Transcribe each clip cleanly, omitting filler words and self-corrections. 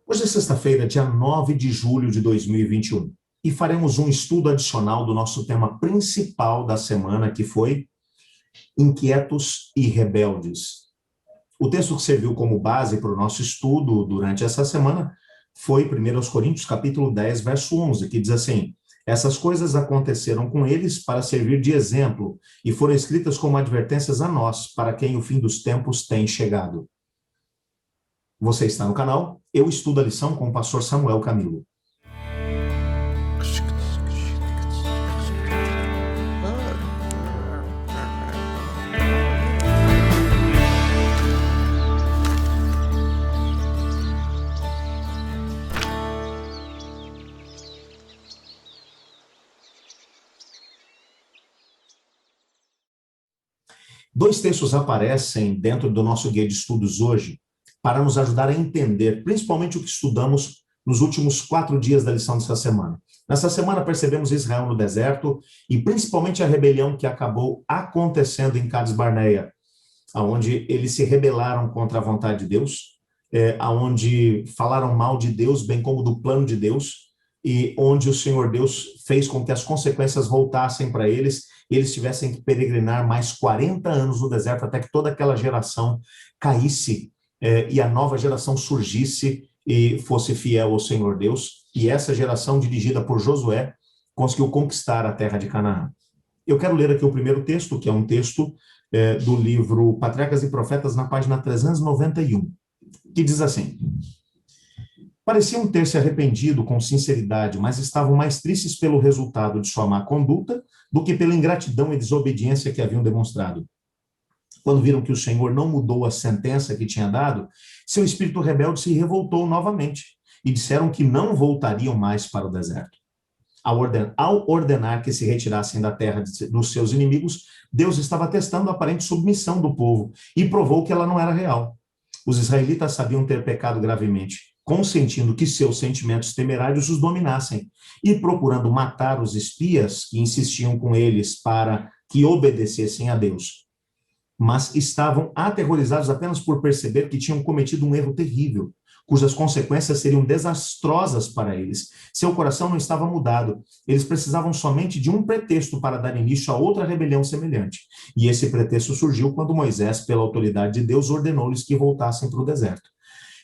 Hoje é sexta-feira, dia 9 de julho de 2021, e faremos um estudo adicional do nosso tema principal da semana, que foi Inquietos e Rebeldes. O texto que serviu como base para o nosso estudo durante essa semana foi 1 Coríntios, capítulo 10, verso 11, que diz assim: essas coisas aconteceram com eles para servir de exemplo e foram escritas como advertências a nós, para quem o fim dos tempos tem chegado. Você está no canal Eu Estudo a Lição com o pastor Samuel Camilo. Dois textos aparecem dentro do nosso guia de estudos hoje para nos ajudar a entender, principalmente o que estudamos nos últimos 4 dias da lição dessa semana. Nessa semana percebemos Israel no deserto e principalmente a rebelião que acabou acontecendo em Cades Barneia, onde eles se rebelaram contra a vontade de Deus, onde falaram mal de Deus, bem como do plano de Deus, e onde o Senhor Deus fez com que as consequências voltassem para eles, e eles tivessem que peregrinar mais 40 anos no deserto, até que toda aquela geração caísse, e a nova geração surgisse e fosse fiel ao Senhor Deus, e essa geração, dirigida por Josué, conseguiu conquistar a terra de Canaã. Eu quero ler aqui o primeiro texto, que é um texto do livro Patriarcas e Profetas, na página 391, que diz assim: pareciam ter se arrependido com sinceridade, mas estavam mais tristes pelo resultado de sua má conduta do que pela ingratidão e desobediência que haviam demonstrado. Quando viram que o Senhor não mudou a sentença que tinha dado, seu espírito rebelde se revoltou novamente e disseram que não voltariam mais para o deserto. Ao ordenar que se retirassem da terra dos seus inimigos, Deus estava testando a aparente submissão do povo e provou que ela não era real. Os israelitas sabiam ter pecado gravemente, consentindo que seus sentimentos temerários os dominassem e procurando matar os espias que insistiam com eles para que obedecessem a Deus. Mas estavam aterrorizados apenas por perceber que tinham cometido um erro terrível, cujas consequências seriam desastrosas para eles. Seu coração não estava mudado. Eles precisavam somente de um pretexto para dar início a outra rebelião semelhante. E esse pretexto surgiu quando Moisés, pela autoridade de Deus, ordenou-lhes que voltassem para o deserto.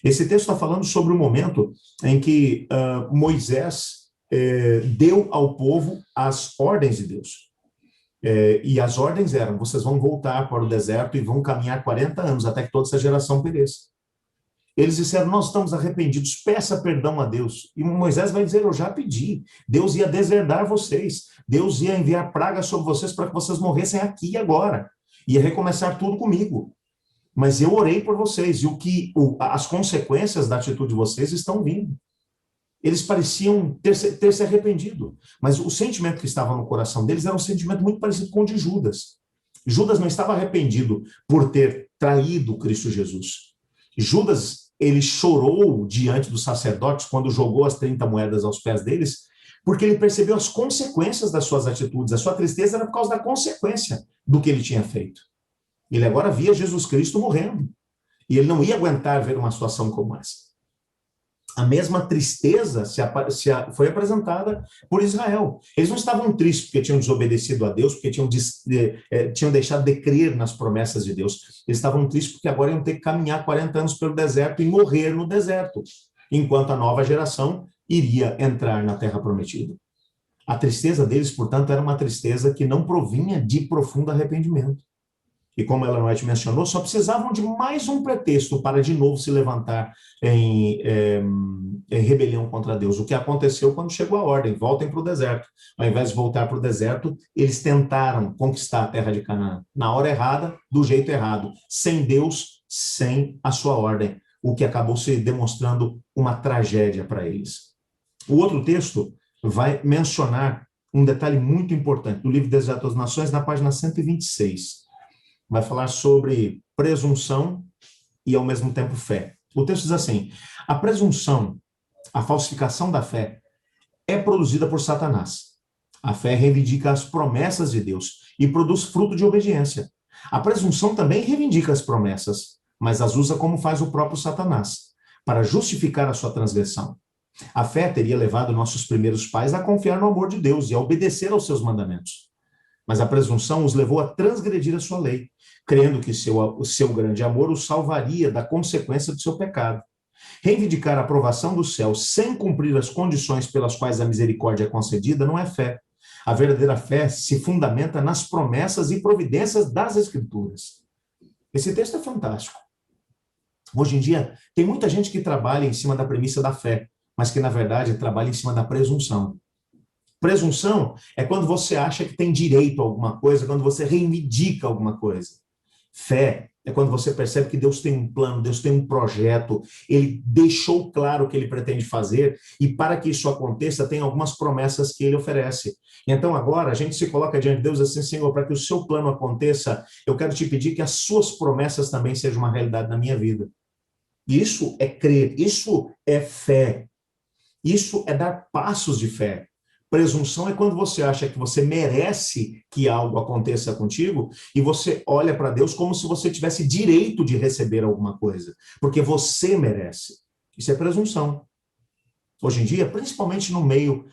Esse texto está falando sobre o momento em que Moisés deu ao povo as ordens de Deus. E as ordens eram: vocês vão voltar para o deserto e vão caminhar 40 anos até que toda essa geração pereça. Eles disseram: nós estamos arrependidos, peça perdão a Deus. E Moisés vai dizer: eu já pedi. Deus ia deserdar vocês. Deus ia enviar pragas sobre vocês para que vocês morressem aqui e agora. Ia recomeçar tudo comigo. Mas eu orei por vocês, e as consequências da atitude de vocês estão vindo. Eles pareciam ter se arrependido, mas o sentimento que estava no coração deles era um sentimento muito parecido com o de Judas. Judas não estava arrependido por ter traído Cristo Jesus. Judas, ele chorou diante dos sacerdotes quando jogou as 30 moedas aos pés deles, porque ele percebeu as consequências das suas atitudes. A sua tristeza era por causa da consequência do que ele tinha feito. Ele agora via Jesus Cristo morrendo, e ele não ia aguentar ver uma situação como essa. A mesma tristeza foi apresentada por Israel. Eles não estavam tristes porque tinham desobedecido a Deus, porque tinham deixado de crer nas promessas de Deus. Eles estavam tristes porque agora iam ter que caminhar 40 anos pelo deserto e morrer no deserto, enquanto a nova geração iria entrar na terra prometida. A tristeza deles, portanto, era uma tristeza que não provinha de profundo arrependimento. E como Ellen White mencionou, só precisavam de mais um pretexto para de novo se levantar em rebelião contra Deus. O que aconteceu quando chegou a ordem: voltem para o deserto. Ao invés de voltar para o deserto, eles tentaram conquistar a terra de Canaã. Na hora errada, do jeito errado. Sem Deus, sem a sua ordem. O que acabou se demonstrando uma tragédia para eles. O outro texto vai mencionar um detalhe muito importante, do livro Deserto das Nações, na página 126. Vai falar sobre presunção e, ao mesmo tempo, fé. O texto diz assim: a presunção, a falsificação da fé, é produzida por Satanás. A fé reivindica as promessas de Deus e produz fruto de obediência. A presunção também reivindica as promessas, mas as usa como faz o próprio Satanás. para justificar a sua transgressão. A fé teria levado nossos primeiros pais a confiar no amor de Deus e a obedecer aos seus mandamentos. Mas a presunção os levou a transgredir a sua lei, crendo que o seu grande amor os salvaria da consequência do seu pecado. Reivindicar a aprovação do céu sem cumprir as condições pelas quais a misericórdia é concedida não é fé. A verdadeira fé se fundamenta nas promessas e providências das Escrituras. Esse texto é fantástico. Hoje em dia, tem muita gente que trabalha em cima da premissa da fé, mas que, na verdade, trabalha em cima da presunção. Presunção é quando você acha que tem direito a alguma coisa, quando você reivindica alguma coisa. Fé é quando você percebe que Deus tem um plano, Deus tem um projeto, Ele deixou claro o que Ele pretende fazer, e para que isso aconteça, tem algumas promessas que Ele oferece. Então agora a gente se coloca diante de Deus assim: Senhor, para que o seu plano aconteça, eu quero te pedir que as suas promessas também sejam uma realidade na minha vida. Isso é crer, isso é fé, isso é dar passos de fé. Presunção é quando você acha que você merece que algo aconteça contigo e você olha para Deus como se você tivesse direito de receber alguma coisa, porque você merece. Isso é presunção. Hoje em dia, principalmente no meio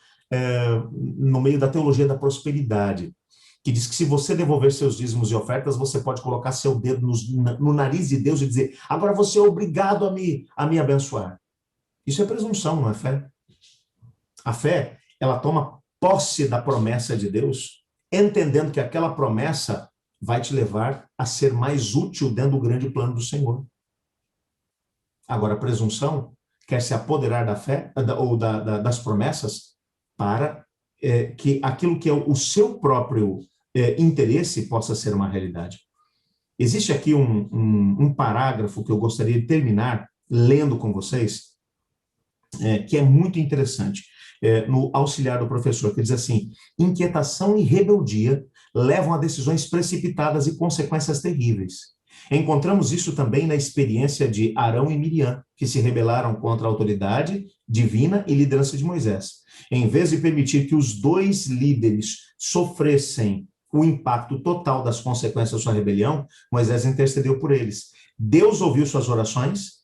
da teologia da prosperidade, que diz que se você devolver seus dízimos e ofertas, você pode colocar seu dedo no nariz de Deus e dizer: agora você é obrigado a me abençoar. Isso é presunção, não é fé? A fé, ela toma posse da promessa de Deus, entendendo que aquela promessa vai te levar a ser mais útil dentro do grande plano do Senhor. Agora, a presunção quer se apoderar da fé ou das promessas para que aquilo que é o seu próprio interesse possa ser uma realidade. Existe aqui um parágrafo que eu gostaria de terminar lendo com vocês, que é muito interessante. No auxiliar do professor, que diz assim: inquietação e rebeldia levam a decisões precipitadas e consequências terríveis. Encontramos isso também na experiência de Arão e Miriam, que se rebelaram contra a autoridade divina e liderança de Moisés. Em vez de permitir que os dois líderes sofressem o impacto total das consequências da sua rebelião, Moisés intercedeu por eles. Deus ouviu suas orações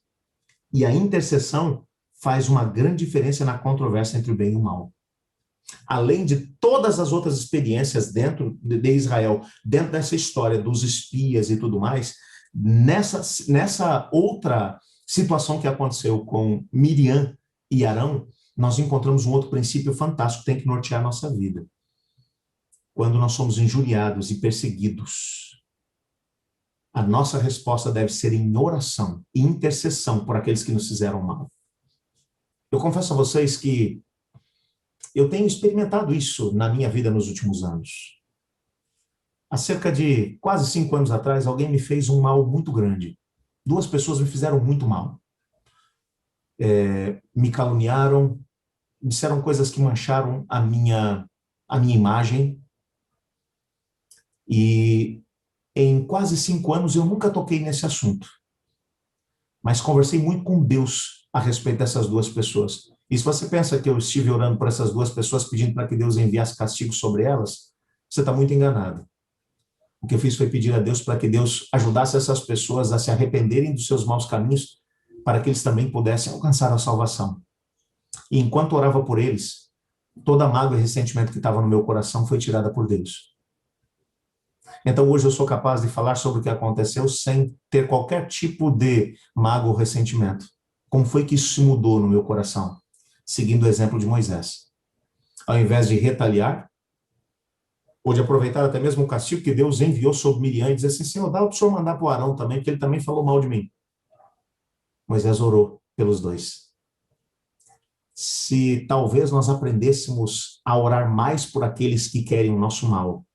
e a intercessão faz uma grande diferença na controvérsia entre o bem e o mal. Além de todas as outras experiências dentro de Israel, dentro dessa história dos espias e tudo mais, nessa outra situação que aconteceu com Miriam e Arão, nós encontramos um outro princípio fantástico que tem que nortear a nossa vida. Quando nós somos injuriados e perseguidos, a nossa resposta deve ser em oração e intercessão por aqueles que nos fizeram mal. Eu confesso a vocês que eu tenho experimentado isso na minha vida nos últimos anos. Há cerca de quase 5 anos atrás, alguém me fez um mal muito grande. 2 pessoas me fizeram muito mal. Me caluniaram, disseram coisas que mancharam a minha imagem. E em quase 5 anos eu nunca toquei nesse assunto. Mas conversei muito com Deus a respeito dessas 2 pessoas. E se você pensa que eu estive orando por essas 2 pessoas pedindo para que Deus enviasse castigo sobre elas, você está muito enganado. O que eu fiz foi pedir a Deus para que Deus ajudasse essas pessoas a se arrependerem dos seus maus caminhos, para que eles também pudessem alcançar a salvação. E enquanto orava por eles, toda a mágoa e ressentimento que estava no meu coração foi tirada por Deus. Então hoje eu sou capaz de falar sobre o que aconteceu sem ter qualquer tipo de mágoa ou ressentimento. Como foi que isso se mudou no meu coração? Seguindo o exemplo de Moisés. Ao invés de retaliar, ou de aproveitar até mesmo o castigo que Deus enviou sobre Miriam e dizer assim: Senhor, dá para o senhor mandar para o Arão também, porque ele também falou mal de mim. Moisés orou pelos 2. Se talvez nós aprendêssemos a orar mais por aqueles que querem o nosso mal,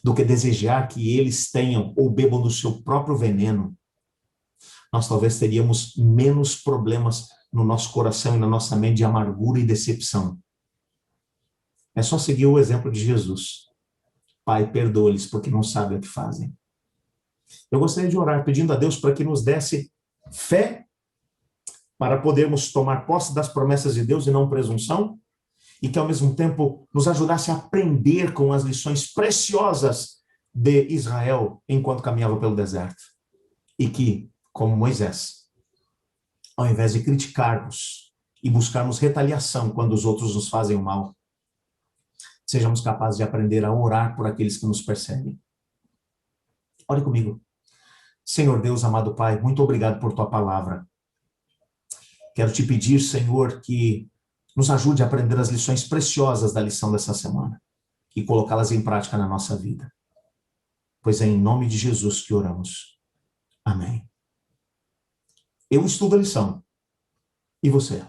do que desejar que eles tenham ou bebam do seu próprio veneno, nós talvez teríamos menos problemas no nosso coração e na nossa mente de amargura e decepção. É só seguir o exemplo de Jesus. Pai, perdoa-lhes porque não sabem o que fazem. Eu gostaria de orar pedindo a Deus para que nos desse fé para podermos tomar posse das promessas de Deus e não presunção, e que ao mesmo tempo nos ajudasse a aprender com as lições preciosas de Israel enquanto caminhava pelo deserto. E que, como Moisés, ao invés de criticarmos e buscarmos retaliação quando os outros nos fazem o mal, sejamos capazes de aprender a orar por aqueles que nos perseguem. Ore comigo. Senhor Deus, amado Pai, muito obrigado por tua palavra. Quero te pedir, Senhor, que nos ajude a aprender as lições preciosas da lição dessa semana e colocá-las em prática na nossa vida. Pois é em nome de Jesus que oramos. Amém. Eu estudo a lição. E você?